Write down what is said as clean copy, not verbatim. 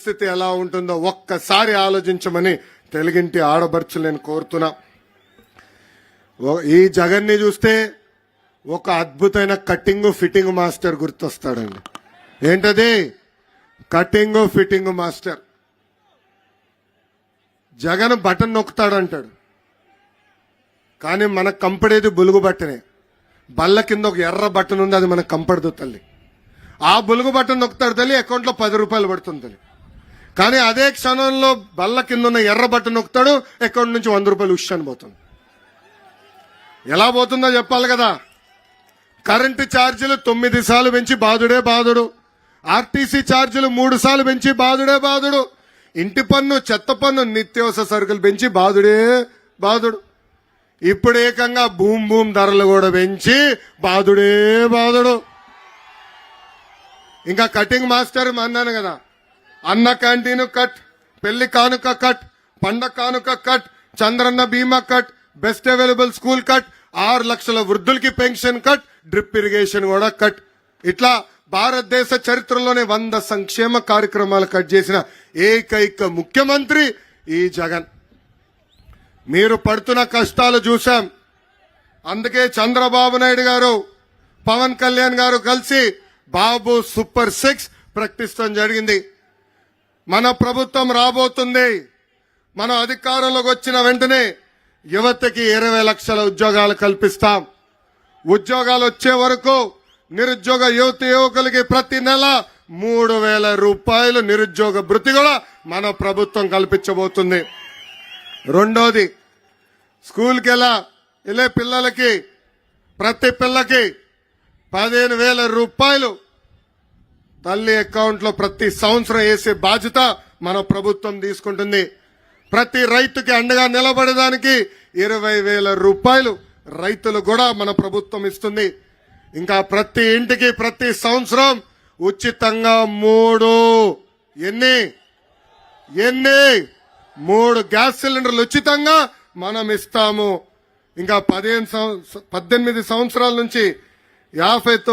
పరిస్థితి ఎలా ఉంటుందో ఒక్కసారి ఆలోచించమని తెలుగింటి ఆడబడుచులు నేను కోరుతున్నా. ఈ జగన్ని చూస్తే ఒక అద్భుతమైన కటింగ్ ఫిట్టింగ్ మాస్టర్ గుర్తొస్తాడండి. ఏంటది? Cutting fitting master. Jagan button నొక్కుతాడంటాడు, కానీ మనకు కంపడేది బులుగు బట్టనే. బల్ల కింద ఒక ఎర్ర బటన్ ఉంది, అది మనకు కంపడదు తల్లి. ఆ బులుగు బటన్ నొక్కుతాడు తల్లి, అకౌంట్లో 10 రూపాయలు పడుతుంది తల్లి. కానీ అదే క్షణంలో బల్ల కింద ఉన్న ఎర్ర బటన్ నొక్కుతాడు, అకౌంట్ నుంచి 100 రూపాయలు ఉష్షని పోతుంది. ఎలా పోతుందో చెప్పాలి కదా. కరెంటు ఛార్జీలు 9 సార్లు పెంచి బాధుడే బాధుడు. ఆర్టీసీ ఛార్జీలు 3 సార్లు పెంచి బాధుడే బాధుడు. ఇంటి పన్ను, చెత్త పన్ను, నిత్యావసర సరుకులు పెంచి బాధుడే బాధుడు. ఇప్పుడు ఏకంగా భూమ్ ధరలు కూడా పెంచి బాధుడే బాధుడు. ఇంకా కటింగ్ మాస్టర్ అన్నాను కదా, అన్న క్యాంటీన్ కట్, పెళ్లి కానుక కట్, పండగ కానుక కట్, చంద్రన్న బీమా cut, best available school cut, 6 లక్షల వృద్ధులకి పెన్షన్ కట్, డ్రిప్ ఇరిగేషన్ కూడా కట్. ఇట్లా భారతదేశ చరిత్రలోనే 100 సంక్షేమ కార్యక్రమాలు కట్ చేసిన ఏకైక ముఖ్యమంత్రి ఈ జగన్. మీరు పడుతున్న కష్టాలు చూశాం. అందుకే చంద్రబాబు నాయుడు గారు, పవన్ కళ్యాణ్ గారు కలిసి బాబు సూపర్ 6 ప్రకటించడం జరిగింది. మన ప్రభుత్వం రాబోతుంది. మన అధికారంలోకి వచ్చిన వెంటనే యువతకి 20 లక్షల ఉద్యోగాలు కల్పిస్తాం. ఉద్యోగాలు వచ్చే వరకు నిరుద్యోగ యువకులకి ప్రతి నెల 3,000 రూపాయలు నిరుద్యోగ భృతి కూడా మన ప్రభుత్వం కల్పించబోతుంది. రెండోది, స్కూల్కి వెళ్ళే పిల్లలకి ప్రతి పిల్లకి 15,000 రూపాయలు తల్లి అకౌంట్లో ప్రతి సంవత్సరం వేసే బాధ్యత మన ప్రభుత్వం తీసుకుంటుంది. ప్రతి రైతుకి అండగా నిలబడడానికి 20,000 రూపాయలు రైతులు కూడా మన ప్రభుత్వం ఇస్తుంది. ఇంకా ప్రతి ఇంటికి ప్రతి సంవత్సరం ఉచితంగా 3 గ్యాస్ సిలిండర్లు ఉచితంగా మనం ఇస్తాము. ఇంకా 18 సంవత్సరాల నుంచి 59